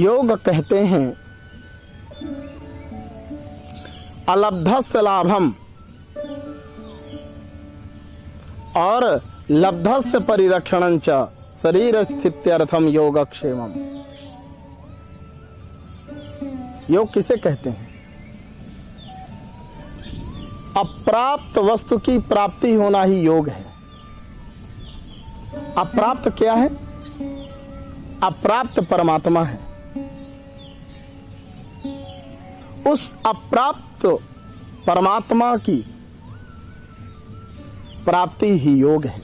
योग कहते हैं अलब्धस्य लाभम और लब्धस्य परिरक्षणं च शरीर स्थित्यर्थम योगक्षेमम। योग किसे कहते हैं? अप्राप्त वस्तु की प्राप्ति होना ही योग है। अप्राप्त क्या है? अप्राप्त परमात्मा है। उस अप्राप्त परमात्मा की प्राप्ति ही योग है।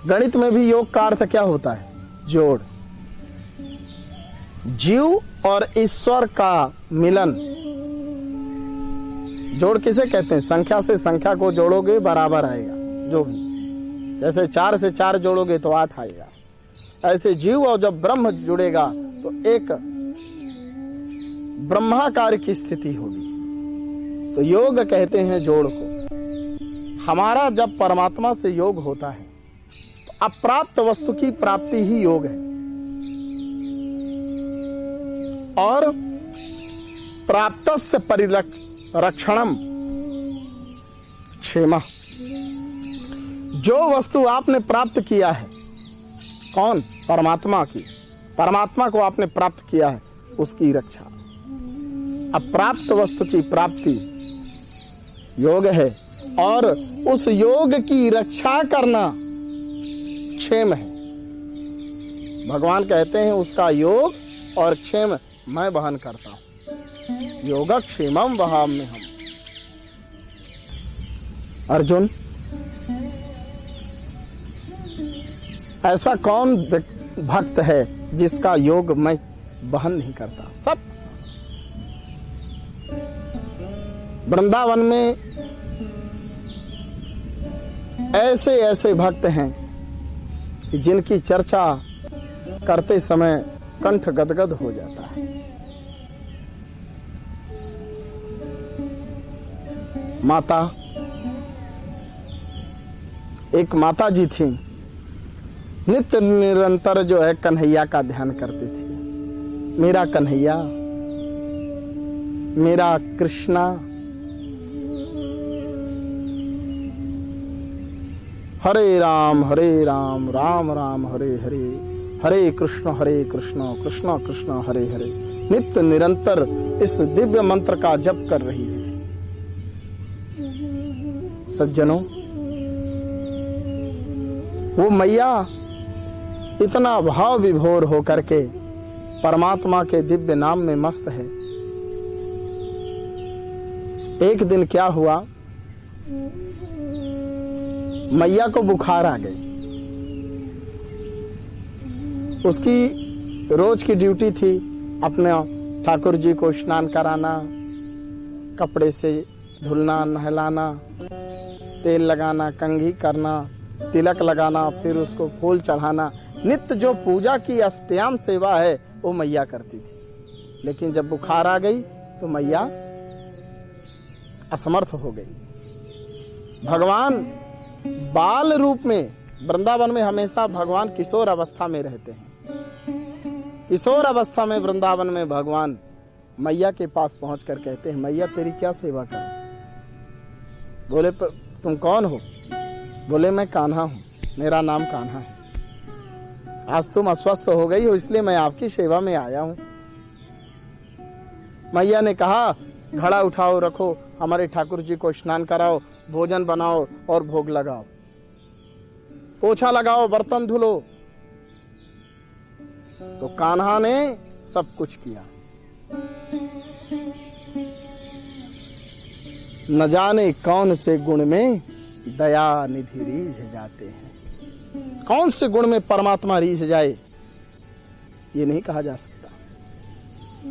गणित में भी योग का अर्थ क्या होता है? जोड़। जीव और ईश्वर का मिलन। जोड़ किसे कहते हैं? संख्या से संख्या को जोड़ोगे बराबर आएगा। जो भी जैसे 4 से 4 जोड़ोगे तो 8 आएगा, ऐसे जीव और जब ब्रह्म जुड़ेगा तो एक ब्रह्माकार की स्थिति होगी। तो योग कहते हैं जोड़ को। हमारा जब परमात्मा से योग होता है तो अप्राप्त वस्तु की प्राप्ति ही योग है। और प्राप्तस्य परिरक्षणम क्षेमा। जो वस्तु आपने प्राप्त किया है, कौन? परमात्मा की। परमात्मा को आपने प्राप्त किया है, उसकी रक्षा। अप्राप्त वस्तु की प्राप्ति योग है और उस योग की रक्षा करना क्षेम है। भगवान कहते हैं उसका योग और क्षेम मैं वहन करता हूं। योगक्षेमम वहाम्यहम्। अर्जुन, ऐसा कौन भक्त है जिसका योग मैं वहन नहीं करता? सब वृंदावन में ऐसे ऐसे भक्त हैं कि जिनकी चर्चा करते समय कंठ गदगद हो जाता है। माता, एक माता जी थी, नित्य निरंतर जो है कन्हैया का ध्यान करती थी। मेरा कन्हैया, मेरा कृष्णा। हरे राम राम राम हरे हरे, हरे कृष्ण कृष्ण कृष्ण हरे हरे। नित्य निरंतर इस दिव्य मंत्र का जप कर रही है। सज्जनों, वो मैया इतना भाव विभोर होकर के परमात्मा के दिव्य नाम में मस्त है। एक दिन क्या हुआ, मैया को बुखार आ गई। उसकी रोज की ड्यूटी थी अपने ठाकुर जी को स्नान कराना, कपड़े से धुलना, नहलाना, तेल लगाना, कंघी करना, तिलक लगाना, फिर उसको फूल चढ़ाना। नित्य जो पूजा की अष्टयाम सेवा है वो मैया करती थी। लेकिन जब बुखार आ गई तो मैया असमर्थ हो गई। भगवान बाल रूप में, वृंदावन में हमेशा भगवान किशोर अवस्था में रहते हैं। किशोर अवस्था में वृंदावन में भगवान मैया के पास पहुंचकर कहते हैं, मैया तेरी क्या सेवा करूं? बोले तुम कौन हो? बोले मैं कान्हा हूं, मेरा नाम कान्हा है। आज तुम अस्वस्थ हो गई हो इसलिए मैं आपकी सेवा में आया हूं। मैया ने कहा, घड़ा उठाओ, रखो, हमारे ठाकुर जी को स्नान कराओ, भोजन बनाओ और भोग लगाओ, पोछा लगाओ, बर्तन धुलो। तो कान्हा ने सब कुछ किया। न जाने कौन से गुण में दया निधि रीझ जाते हैं। कौन से गुण में परमात्मा रीझ जाए ये नहीं कहा जा सकता।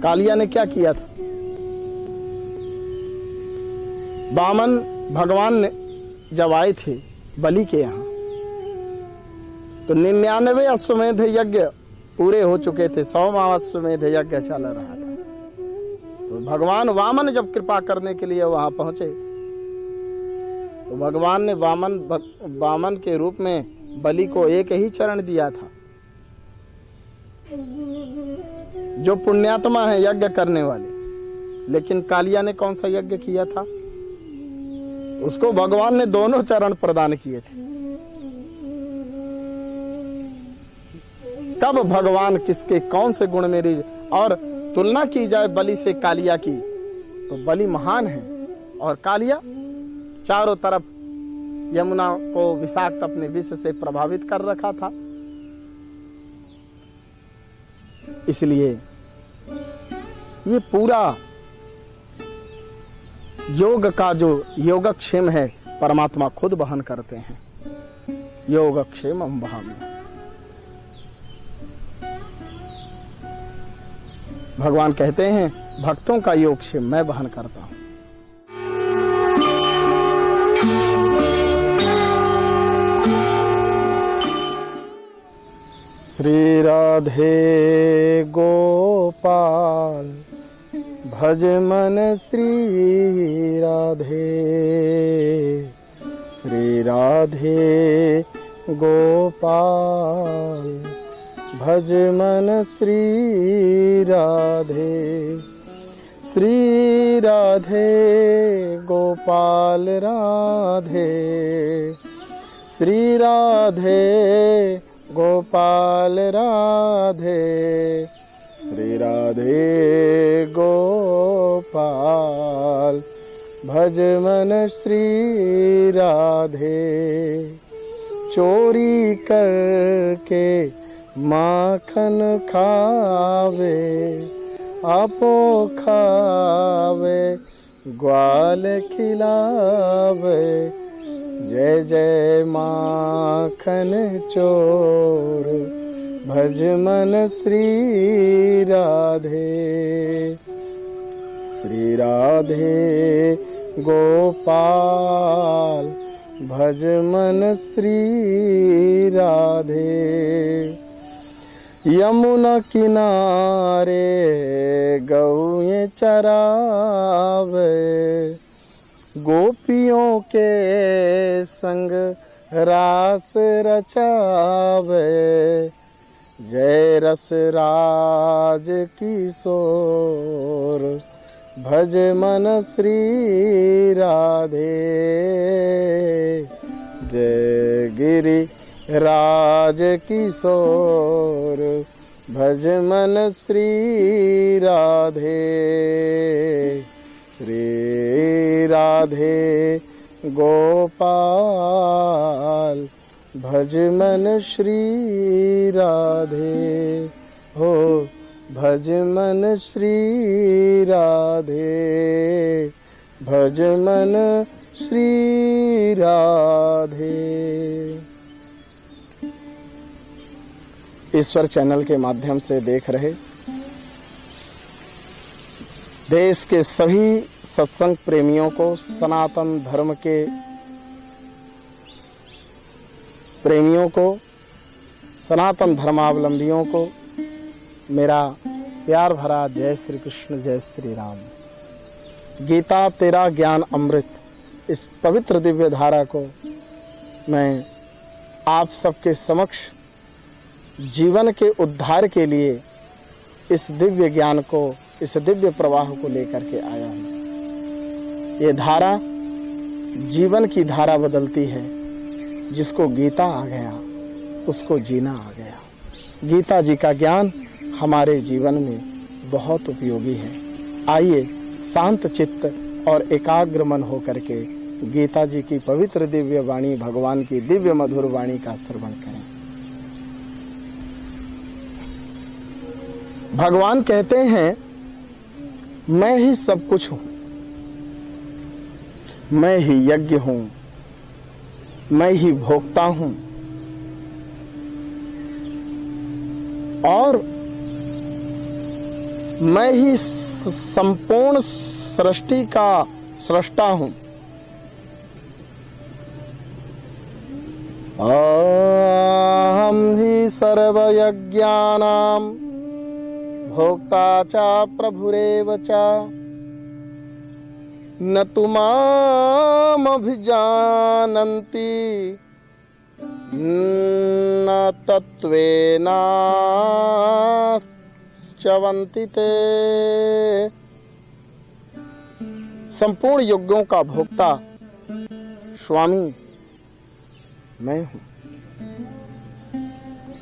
कालिया ने क्या किया था? वामन भगवान ने जब आए थे बलि के यहाँ तो 99 अश्वमेध यज्ञ पूरे हो चुके थे। 100वां अश्वमेध यज्ञ चल रहा था। तो भगवान वामन जब कृपा करने के लिए वहां पहुंचे तो भगवान ने वामन के रूप में बलि को एक ही चरण दिया था। जो पुण्यात्मा है यज्ञ करने वाले। लेकिन कालिया ने कौन सा यज्ञ किया था? उसको भगवान ने दोनों चरण प्रदान किए थे। कब भगवान किसके कौन से गुण मेरी, और तुलना की जाए बलि से कालिया की, तो बलि महान है और कालिया चारों तरफ यमुना को विषाक्त अपने विष से प्रभावित कर रखा था। इसलिए ये पूरा योग का जो योगक्षेम है परमात्मा खुद वहन करते हैं। योगक्षेम हम वहामी, भगवान कहते हैं भक्तों का योगक्षेम मैं वहन करता हूं। श्री राधे गोपाल भज मन श्री राधे, श्री राधे गोपाल भज मन श्री राधे, श्री राधे गोपाल राधे, श्री राधे गोपाल राधे, श्री राधे गोपाल भज मन श्री राधे। चोरी करके माखन खावे, आपो खावे ग्वाल खिलावे, जय जय माखन चोर भज मन श्री राधे, श्री राधे गोपाल भज मन श्री राधे। यमुना किनारे गौएं चरावे, गोपियों के संग रास रचावे, जय रस राज किशोर भज मन श्री राधे, जय गिरि राज किशोर भज मन श्री राधे, श्री राधे गोपाल भज मन श्री राधे, हो भज मन श्री राधे, भज मन श्री राधे। ईश्वर चैनल के माध्यम से देख रहे देश के सभी सत्संग प्रेमियों को, सनातन धर्म के प्रेमियों को, सनातन धर्मावलंबियों को मेरा प्यार भरा जय श्री कृष्ण, जय श्री राम। गीता तेरा ज्ञान अमृत, इस पवित्र दिव्य धारा को मैं आप सबके समक्ष जीवन के उद्धार के लिए इस दिव्य ज्ञान को, इस दिव्य प्रवाह को लेकर के आया हूँ। ये धारा जीवन की धारा बदलती है। जिसको गीता आ गया उसको जीना आ गया। गीता जी का ज्ञान हमारे जीवन में बहुत उपयोगी है। आइए शांत चित्त और एकाग्र मन होकर के गीता जी की पवित्र दिव्य वाणी, भगवान की दिव्य मधुर वाणी का श्रवण करें। भगवान कहते हैं मैं ही सब कुछ हूं, मैं ही यज्ञ हूं, मैं ही भोक्ता हूं और मैं ही संपूर्ण सृष्टि का सृष्टा हूं। अहं हि सर्वयज्ञानां भोक्ता च प्रभुरेव च, न तु मामभिजानन्ति न तत्त्वेनाश्चवन्ति ते। संपूर्ण यज्ञों का भोक्ता स्वामी मैं हूं,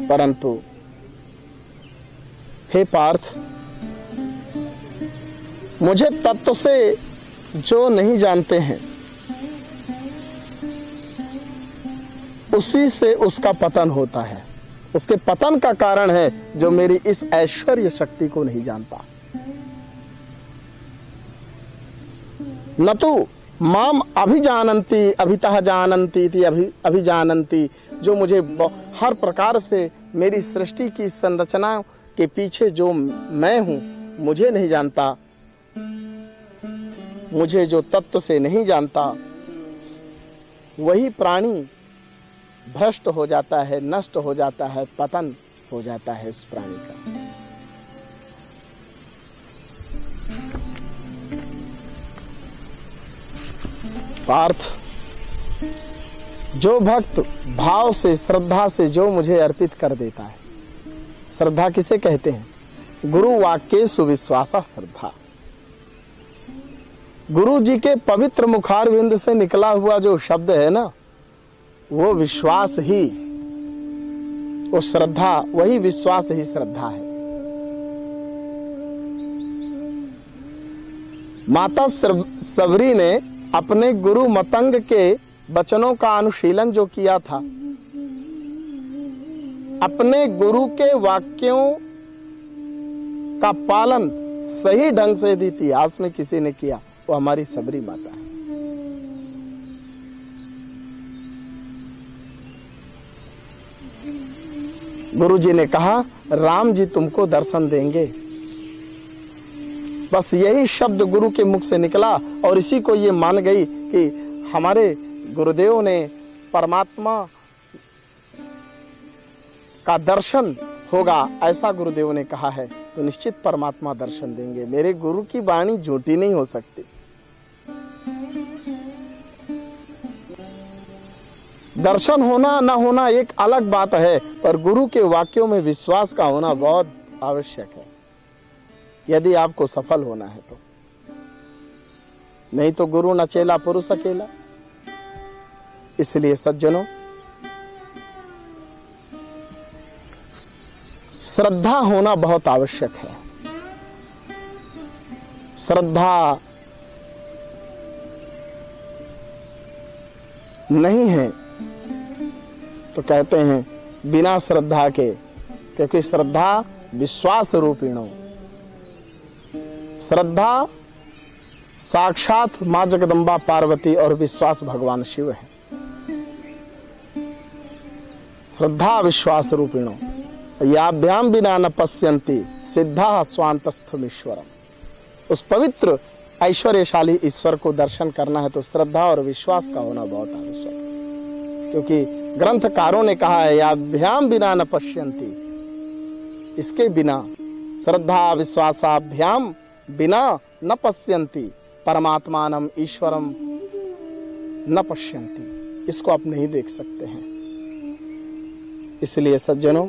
परंतु हे पार्थ, मुझे तत्व से जो नहीं जानते हैं उसी से उसका पतन होता है। उसके पतन का कारण है जो मेरी इस ऐश्वर्य शक्ति को नहीं जानता। न तो माम अभिजानन्ति अभितः जानन्ति इति अभिजानन्ति, जो मुझे हर प्रकार से मेरी सृष्टि की संरचना के पीछे जो मैं हूं मुझे नहीं जानता। मुझे जो तत्व से नहीं जानता वही प्राणी भ्रष्ट हो जाता है, नष्ट हो जाता है, पतन हो जाता है इस प्राणी का। पार्थ, जो भक्त भाव से श्रद्धा से जो मुझे अर्पित कर देता है, श्रद्धा किसे कहते हैं? गुरु वाक्ये सुविश्वासा श्रद्धा। गुरु जी के पवित्र मुखारविंद से निकला हुआ जो शब्द है ना, वो विश्वास ही, वो श्रद्धा, वही विश्वास ही श्रद्धा है। माता सबरी ने अपने गुरु मतंग के वचनों का अनुशीलन जो किया था, अपने गुरु के वाक्यों का पालन सही ढंग से यदि इतिहास में किसी ने किया, वो हमारी सबरी माता है। गुरु जी ने कहा, राम जी तुमको दर्शन देंगे। बस यही शब्द गुरु के मुख से निकला और इसी को ये मान गई कि हमारे गुरुदेव ने परमात्मा का दर्शन होगा, ऐसा गुरुदेव ने कहा है, तो निश्चित परमात्मा दर्शन देंगे। मेरे गुरु की वाणी झूठी नहीं हो सकती। दर्शन होना ना होना एक अलग बात है, पर गुरु के वाक्यों में विश्वास का होना बहुत आवश्यक है, यदि आपको सफल होना है तो। नहीं तो गुरु न चेला पुरुष अकेला। इसलिए सज्जनों, श्रद्धा होना बहुत आवश्यक है। श्रद्धा नहीं है तो कहते हैं बिना श्रद्धा के, क्योंकि श्रद्धा विश्वास रूपिणो, श्रद्धा साक्षात मां जगदम्बा पार्वती और विश्वास भगवान शिव है। श्रद्धा विश्वास रूपिणो याभ्याम बिना न पश्यन्ति सिद्धा स्वांतस्थम ईश्वरम। उस पवित्र ऐश्वर्यशाली ईश्वर को दर्शन करना है तो श्रद्धा और विश्वास का होना बहुत आवश्यक है, क्योंकि ग्रंथकारों ने कहा है याभ्याम बिना न पश्यन्ति, इसके बिना, श्रद्धा विश्वासाभ्याम बिना न पश्यन्ति परमात्मानम ईश्वरम न पश्यन्ति, इसको आप नहीं देख सकते हैं। इसलिए सज्जनों,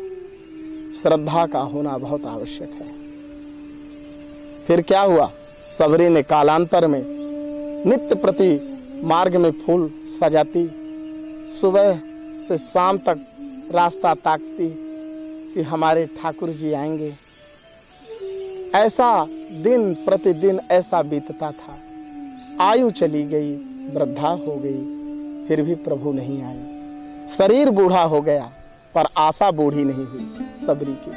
श्रद्धा का होना बहुत आवश्यक है। फिर क्या हुआ? सबरी ने कालांतर में नित्य प्रति मार्ग में फूल सजाती, सुबह से शाम तक रास्ता ताकती कि हमारे ठाकुर जी आएंगे। ऐसा दिन प्रतिदिन ऐसा बीतता था। आयु चली गई, वृद्धा हो गई, फिर भी प्रभु नहीं आए। शरीर बूढ़ा हो गया पर आशा बूढ़ी नहीं हुई सबरी की।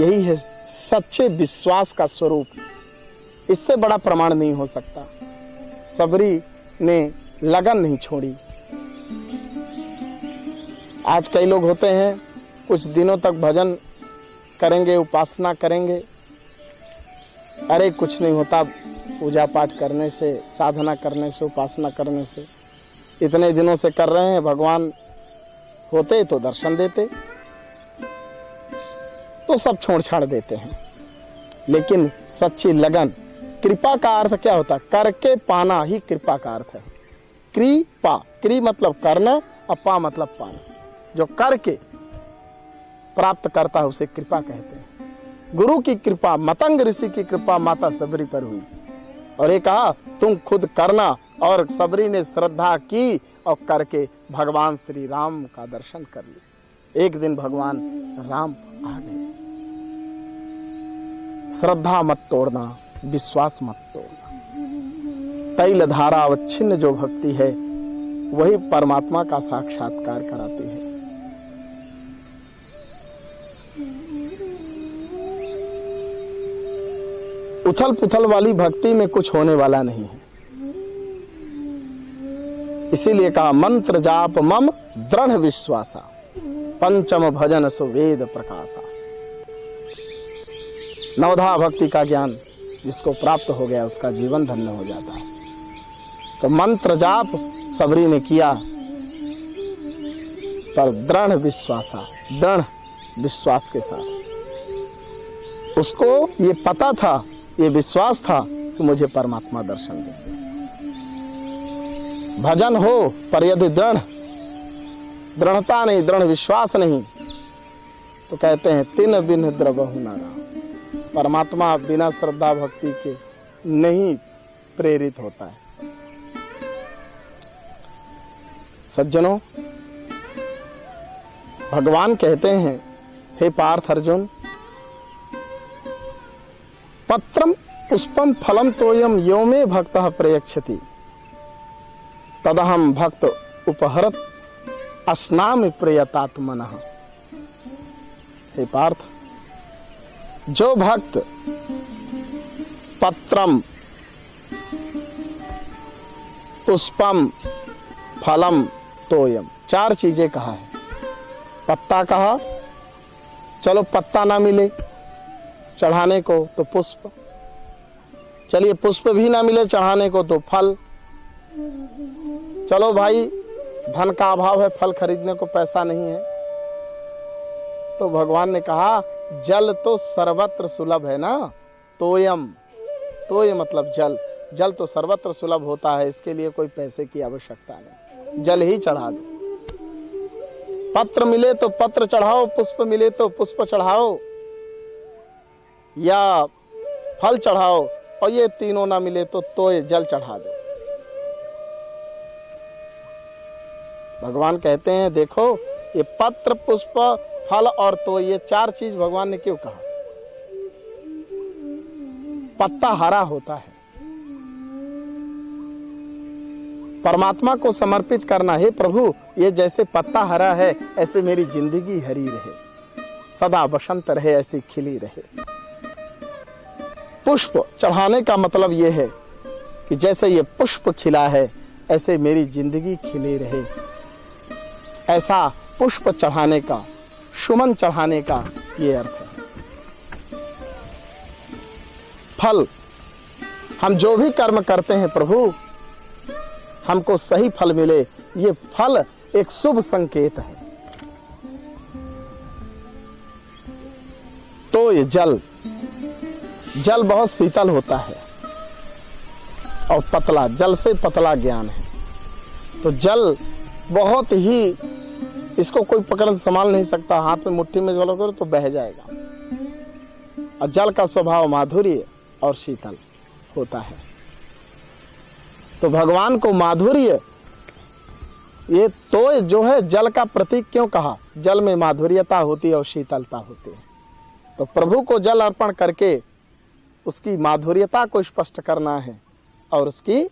यही है सच्चे विश्वास का स्वरूप। इससे बड़ा प्रमाण नहीं हो सकता। सबरी ने लगन नहीं छोड़ी। आज कई लोग होते हैं कुछ दिनों तक भजन करेंगे, उपासना करेंगे, अरे कुछ नहीं होता पूजा पाठ करने से, साधना करने से, उपासना करने से, इतने दिनों से कर रहे हैं, भगवान होते तो दर्शन देते, तो सब छोड़ छाड़ देते हैं। लेकिन सच्ची लगन, कृपा का अर्थ क्या होता है? करके पाना ही कृपा का अर्थ है। कृपा, क्री मतलब करना अपा मतलब पाना, जो करके प्राप्त करता है उसे कृपा कहते हैं। गुरु की कृपा, मतंग ऋषि की कृपा माता सबरी पर हुई और ये कहा तुम खुद करना, और सबरी ने श्रद्धा की और करके भगवान श्री राम का दर्शन कर लिया। एक दिन भगवान राम आ गए। श्रद्धा मत तोड़ना, विश्वास मत तोड़ना। तैल धारा अवच्छिन्न जो भक्ति है वही परमात्मा का साक्षात्कार कराती है। उथल पुथल वाली भक्ति में कुछ होने वाला नहीं है। इसीलिए कहा मंत्र जाप मम दृढ़ विश्वासा, पंचम भजन सुवेद प्रकाशा। नवधा भक्ति का ज्ञान जिसको प्राप्त हो गया उसका जीवन धन्य हो जाता है। तो मंत्र जाप सबरी ने किया, पर दृढ़ विश्वासा, दृढ़ विश्वास के साथ। उसको ये पता था, ये विश्वास था कि मुझे परमात्मा दर्शन दे। भजन हो पर यदि दृढ़ता नहीं, दृढ़ विश्वास नहीं, तो कहते हैं तिन बिन द्रवहु न राम। परमात्मा बिना श्रद्धा भक्ति के नहीं प्रेरित होता है। सज्जनों, भगवान कहते हैं, हे पार्थ अर्जुन, पत्रम पुष्पम फलम तोयम यो मे भक्तः प्रयच्छति तदहम भक्त उपहरत अस्नामि प्रयतात्मनः। हे पार्थ, जो भक्त पत्रम पुष्पम फलम तोयम, चार चीजें कहा है। पत्ता कहा, चलो पत्ता ना मिले चढ़ाने को तो पुष्प, चलिए पुष्प भी ना मिले चढ़ाने को तो फल, चलो भाई धन का अभाव है, फल खरीदने को पैसा नहीं है, तो भगवान ने कहा जल तो सर्वत्र सुलभ है ना। तोयम, तोय मतलब जल, जल तो सर्वत्र सुलभ होता है, इसके लिए कोई पैसे की आवश्यकता नहीं, जल ही चढ़ा दो। पत्र मिले तो पत्र चढ़ाओ, पुष्प मिले तो पुष्प चढ़ाओ या फल चढ़ाओ, और ये तीनों ना मिले तो तोय जल चढ़ा दो। भगवान कहते हैं देखो, ये पत्र पुष्प फल और तो ये चार चीज भगवान ने क्यों कहा? पत्ता हरा होता है, परमात्मा को समर्पित करना। हे प्रभु, ये जैसे पत्ता हरा है ऐसे मेरी जिंदगी हरी रहे, सदा बसंत रहे, ऐसी खिली रहे। पुष्प चढ़ाने का मतलब ये है कि जैसे ये पुष्प खिला है ऐसे मेरी जिंदगी खिली रहे, ऐसा पुष्प चढ़ाने का, सुमन चढ़ाने का ये अर्थ है। फल, हम जो भी कर्म करते हैं प्रभु, हमको सही फल मिले, ये फल एक शुभ संकेत है। तो ये जल, जल बहुत शीतल होता है और पतला, जल से पतला ज्ञान है। तो जल बहुत ही, इसको कोई पकड़ संभाल नहीं सकता, हाथ में मुट्ठी में जल करो तो बह जाएगा। और जल का स्वभाव माधुर्य और शीतल होता है। तो भगवान को माधुर्य, ये तो जो है जल का प्रतीक क्यों कहा? जल में माधुर्यता होती है और शीतलता होती है। तो प्रभु को जल अर्पण करके उसकी माधुर्यता को स्पष्ट करना है और उसकी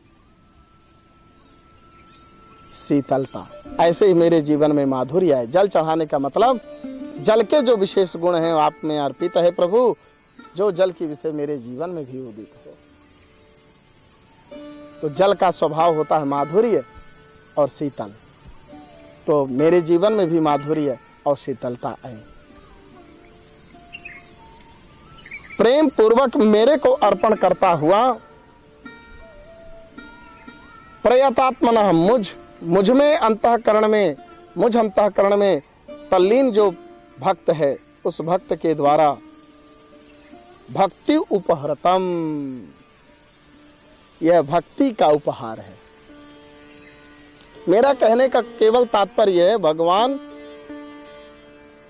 शीतलता। ऐसे ही मेरे जीवन में माधुर्य है। जल चढ़ाने का मतलब जल के जो विशेष गुण हैं आप में अर्पित है प्रभु, जो जल की विषय मेरे जीवन में भी उदित हो। तो जल का स्वभाव होता है माधुर्य और शीतल, तो मेरे जीवन में भी माधुर्य और शीतलता है। प्रेम पूर्वक मेरे को अर्पण करता हुआ प्रयतात्मनः, मुझ में अंतःकरण में, मुझ अंतःकरण में तल्लीन जो भक्त है, उस भक्त के द्वारा भक्ति उपहरतम, यह भक्ति का उपहार है। मेरा कहने का केवल तात्पर्य है, भगवान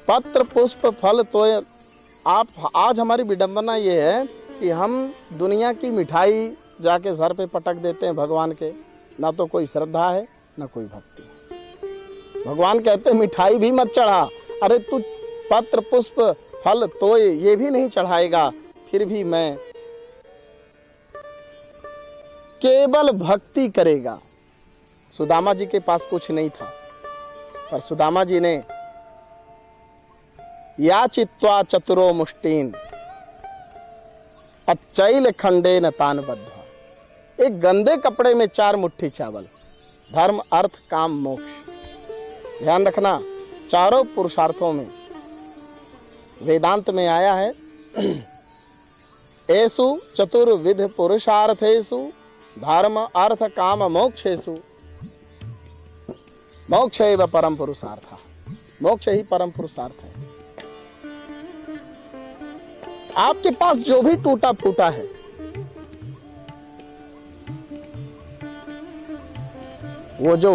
पत्र पुष्प फल तो आप, आज हमारी विडंबना ये है कि हम दुनिया की मिठाई जाके सर पे पटक देते हैं भगवान के, ना तो कोई श्रद्धा है ना कोई भक्ति। भगवान कहते हैं मिठाई भी मत चढ़ा, अरे तू पत्र पुष्प फल तो ये भी नहीं चढ़ाएगा, फिर भी मैं केवल भक्ति करेगा। सुदामा जी के पास कुछ नहीं था, पर सुदामा जी ने याचित्वा चतुरो मुष्टिन अच्छैल खंडे न तान बद्धा। एक गंदे कपड़े में 4 मुट्ठी चावल, धर्म अर्थ काम मोक्ष। ध्यान रखना, चारों पुरुषार्थों में वेदांत में आया है, एसु चतुर्विध पुरुषार्थेषु धर्म अर्थ काम मोक्षेषु मोक्ष एव परम पुरुषार्थ। मोक्ष ही परम पुरुषार्थ है। आपके पास जो भी टूटा फूटा है, वो जो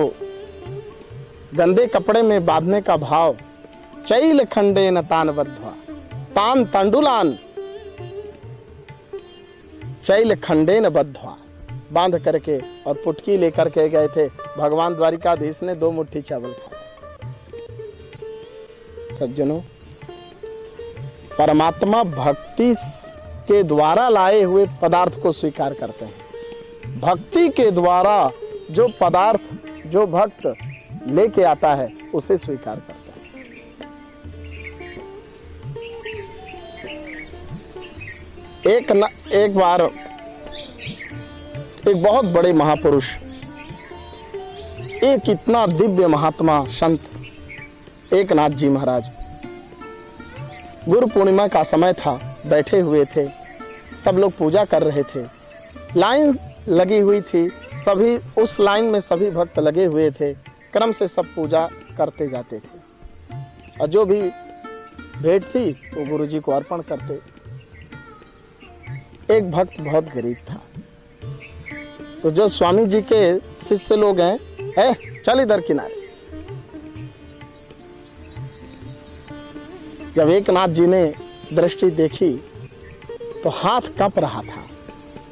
गंदे कपड़े में बांधने का भाव, चैल खंडे न तान बद्ध्वा, तान तंडुलान चैल खंडे न बद्ध्वा, बांध करके और पुटकी लेकर के गए थे भगवान द्वारिकाधीश ने। 2 मुट्ठी चावल खाए। सज्जनों, परमात्मा भक्ति के द्वारा लाए हुए पदार्थ को स्वीकार करते हैं। भक्ति के द्वारा जो पदार्थ जो भक्त लेके आता है उसे स्वीकार करता है। एक बार एक बहुत बड़े महापुरुष, एक इतना दिव्य महात्मा संत एकनाथ जी महाराज, गुरु पूर्णिमा का समय था, बैठे हुए थे, सब लोग पूजा कर रहे थे, लाइन लगी हुई थी, सभी उस लाइन में सभी भक्त लगे हुए थे, क्रम से सब पूजा करते जाते थे और जो भी भेंट थी वो गुरु जी को अर्पण करते। एक भक्त बहुत गरीब था, तो जो स्वामी जी के शिष्य लोग हैं, चल इधर किनारे। जब एकनाथ जी ने दृष्टि देखी तो हाथ कप रहा था,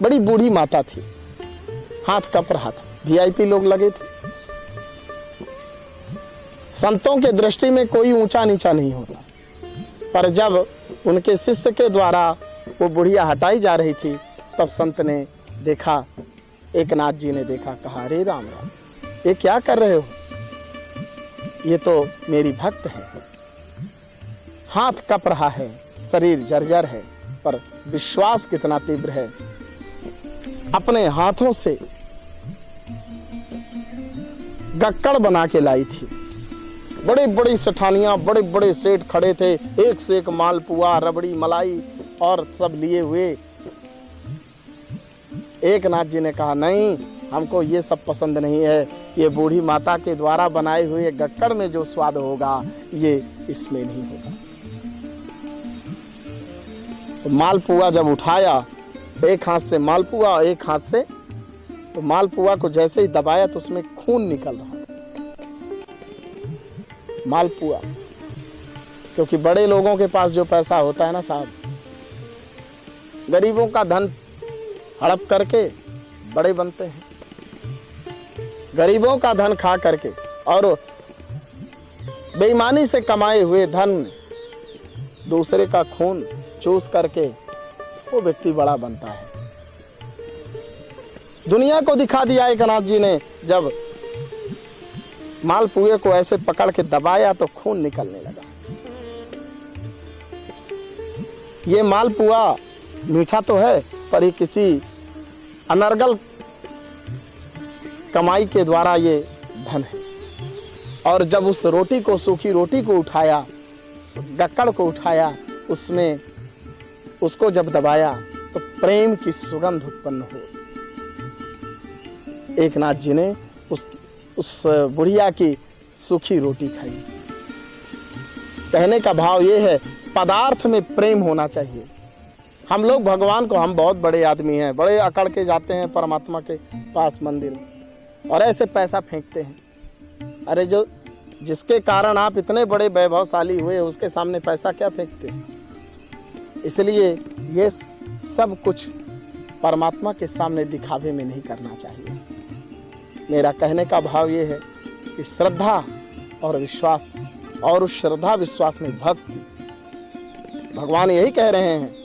बड़ी बूढ़ी माता थी, हाथ कप रहा था, वीआईपी लोग लगे थे। संतों के दृष्टि में कोई ऊंचा नीचा नहीं होता, पर जब उनके शिष्य के द्वारा वो बुढ़िया हटाई जा रही थी, तब संत ने देखा, एकनाथ जी ने देखा, कहा, अरे राम राम, ये क्या कर रहे हो? ये तो मेरी भक्त है, हाथ कप रहा है, शरीर जर्जर है, पर विश्वास कितना तीव्र है। अपने हाथों से गक्कड़ बना के लाई थी, बड़ी बड़ी सेठानियां, बड़े बड़े सेठ खड़े थे, एक से एक मालपुआ, रबड़ी, मलाई और सब लिए हुए। एकनाथ जी ने कहा, नहीं, हमको ये सब पसंद नहीं है, ये बूढ़ी माता के द्वारा बनाए हुए गक्कड़ में जो स्वाद होगा ये इसमें नहीं होगा। तो मालपुआ जब उठाया, एक हाथ से मालपुआ, एक हाथ से, तो मालपुआ को जैसे ही दबाया तो उसमें खून निकल रहा। मालपुआ, क्योंकि बड़े लोगों के पास जो पैसा होता है ना साहब, गरीबों का धन हड़प करके बड़े बनते हैं, गरीबों का धन खा करके और बेईमानी से कमाए हुए धन में दूसरे का खून चूस करके वो व्यक्ति बड़ा बनता है। दुनिया को दिखा दिया एकनाथ जी ने, जब मालपुए को ऐसे पकड़ के दबाया तो खून निकलने लगा। ये मालपुआ मीठा तो है, पर ये किसी अनर्गल कमाई के द्वारा ये धन है। और जब उस रोटी को, सूखी रोटी को उठाया, गक्कड़ को उठाया, उसमें उसको जब दबाया तो प्रेम की सुगंध उत्पन्न हो। एकनाथ जी ने उस बुढ़िया की सूखी रोटी खाई। कहने का भाव ये है, पदार्थ में प्रेम होना चाहिए। हम लोग भगवान को, हम बहुत बड़े आदमी हैं, बड़े अकड़ के जाते हैं परमात्मा के पास मंदिर में और ऐसे पैसा फेंकते हैं। अरे जो जिसके कारण आप इतने बड़े वैभवशाली हुए उसके सामने पैसा क्या फेंकते? इसलिए ये सब कुछ परमात्मा के सामने दिखावे में नहीं करना चाहिए। मेरा कहने का भाव ये है कि श्रद्धा और विश्वास, और उस श्रद्धा विश्वास में भक्ति, भगवान यही कह रहे हैं,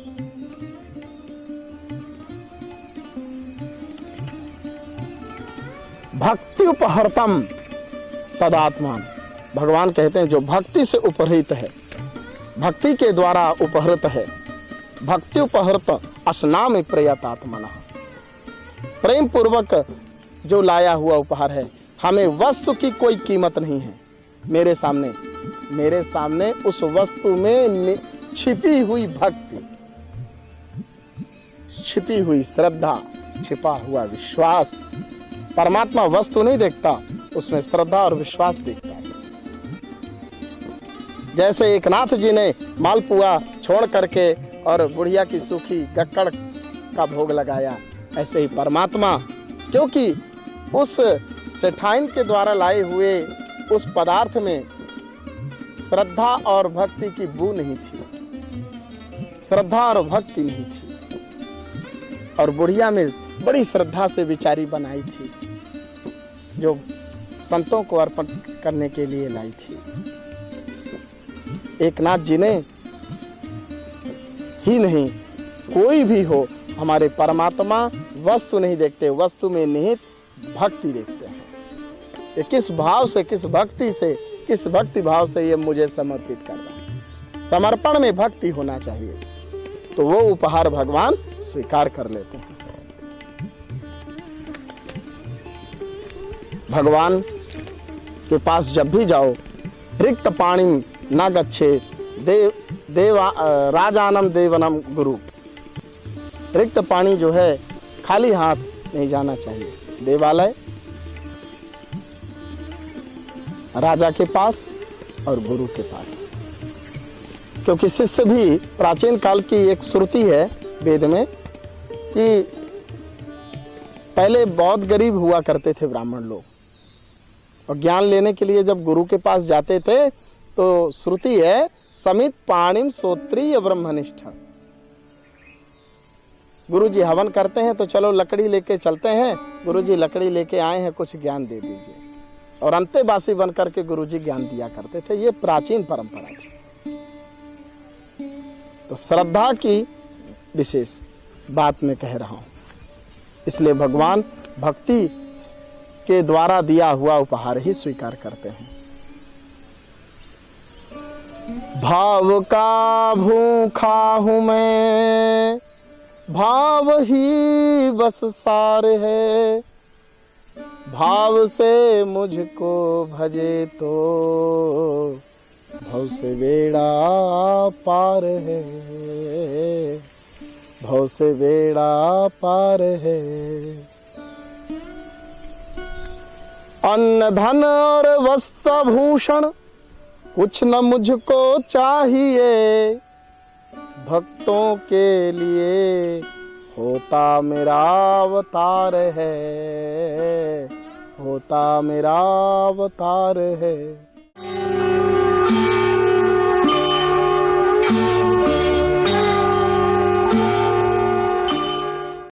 भक्ति उपहर्तम सदात्मान। भगवान कहते हैं जो भक्ति से उपहृत है, भक्ति के द्वारा उपहृत है, भक्ति उपहृत असनामि प्रयतात्मनः, प्रेम पूर्वक जो लाया हुआ उपहार है। हमें वस्तु की कोई कीमत नहीं है। मेरे सामने उस वस्तु में छिपी हुई भक्ति, छिपी हुई श्रद्धा, छिपा हुआ विश्वास। परमात्मा वस्तु नहीं देखता, उसमें श्रद्धा और विश्वास देखता है। जैसे एक नाथ जी ने मालपुआ छोड़ करके और बुढ़िया की सूखी गक्कड़ का भोग लगाया, ऐसे ही परमात्मा, क्योंकि उस सेठाइन के द्वारा लाए हुए उस पदार्थ में श्रद्धा और भक्ति की बू नहीं थी, श्रद्धा और भक्ति नहीं थी। और बुढ़िया में बड़ी श्रद्धा से बिचारी बनाई थी, जो संतों को अर्पण करने के लिए लाई थी। एक नाथ जी ने ही नहीं, कोई भी हो, हमारे परमात्मा वस्तु नहीं देखते, वस्तु में निहित भक्ति देखते हैं। ये किस भाव से, किस भक्ति से, किस भक्ति भाव से ये मुझे समर्पित कर रहा है। समर्पण में भक्ति होना चाहिए, तो वो उपहार भगवान स्वीकार कर लेते हैं। भगवान के पास जब भी जाओ, रिक्त पाणी न गच्छे राजानम देवनम गुरु। रिक्त पाणी जो है, खाली हाथ नहीं जाना चाहिए देवालय, राजा के पास और गुरु के पास। क्योंकि शिष्य भी, प्राचीन काल की एक श्रुति है वेद में कि पहले बहुत गरीब हुआ करते थे ब्राह्मण लोग, और ज्ञान लेने के लिए जब गुरु के पास जाते थे तो श्रुति है, समित पाणिम श्रोत्रिय ब्रह्मनिष्ठ। गुरुजी हवन करते हैं तो चलो लकड़ी लेके चलते हैं, गुरुजी लकड़ी लेके आए हैं, कुछ ज्ञान दे दीजिए। और अंतेवासी बन करके गुरुजी ज्ञान दिया करते थे। ये प्राचीन परंपरा थी। तो श्रद्धा की विशेष बात मैं कह रहा हूं, इसलिए भगवान भक्ति के द्वारा दिया हुआ उपहार ही स्वीकार करते हैं। भाव का भूखा हूं मैं, भाव ही बस सार है, भाव से मुझको भजे तो भव से बेड़ा पार है, भव से बेड़ा पार है। अन्न धन और वस्त्र भूषण कुछ न मुझको चाहिए, भक्तों के लिए होता मेरा अवतार है, होता मेरा अवतार है।